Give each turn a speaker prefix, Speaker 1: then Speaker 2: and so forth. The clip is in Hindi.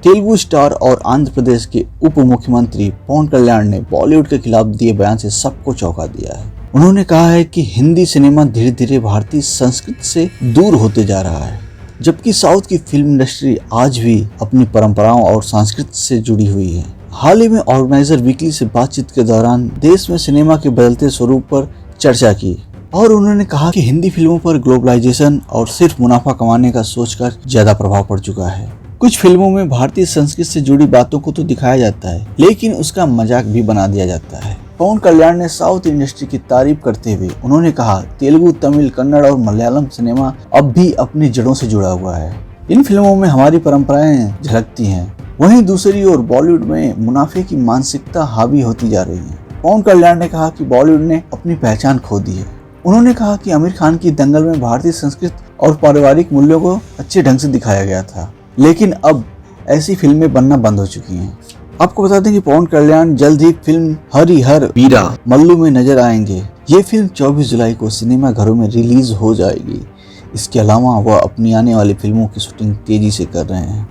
Speaker 1: तेलुगु स्टार और आंध्र प्रदेश के उप मुख्यमंत्री पवन कल्याण ने बॉलीवुड के खिलाफ दिए बयान से सबको चौंका दिया है। उन्होंने कहा है कि हिंदी सिनेमा धीरे धीरे भारतीय संस्कृति से दूर होते जा रहा है, जबकि साउथ की फिल्म इंडस्ट्री आज भी अपनी परंपराओं और संस्कृति से जुड़ी हुई है। हाल ही में ऑर्गेनाइजर वीकली से बातचीत के दौरान देश में सिनेमा के बदलते स्वरूप पर चर्चा की और उन्होंने कहा कि हिंदी फिल्मों पर ग्लोबलाइजेशन और सिर्फ मुनाफा कमाने का सोचकर ज्यादा प्रभाव पड़ चुका है। कुछ फिल्मों में भारतीय संस्कृति से जुड़ी बातों को तो दिखाया जाता है, लेकिन उसका मजाक भी बना दिया जाता है। पवन कल्याण ने साउथ इंडस्ट्री की तारीफ करते हुए उन्होंने कहा, तेलुगु, तमिल, कन्नड़ और मलयालम सिनेमा अब भी अपनी जड़ों से जुड़ा हुआ है। इन फिल्मों में हमारी परंपराएं झलकती हैं। वहीं दूसरी ओर बॉलीवुड में मुनाफे की मानसिकता हावी होती जा रही है। पवन कल्याण ने कहा कि बॉलीवुड ने अपनी पहचान खो दी है। उन्होंने कहा कि आमिर खान की दंगल में भारतीय संस्कृति और पारिवारिक मूल्यों को अच्छे ढंग से दिखाया गया था, लेकिन अब ऐसी फिल्में बनना बंद हो चुकी हैं। आपको बता दें कि पवन कल्याण जल्द ही फिल्म हरिहर वीरा मल्लू में नजर आएंगे। ये फिल्म 24 जुलाई को सिनेमा घरों में रिलीज हो जाएगी। इसके अलावा वह अपनी आने वाली फिल्मों की शूटिंग तेजी से कर रहे हैं।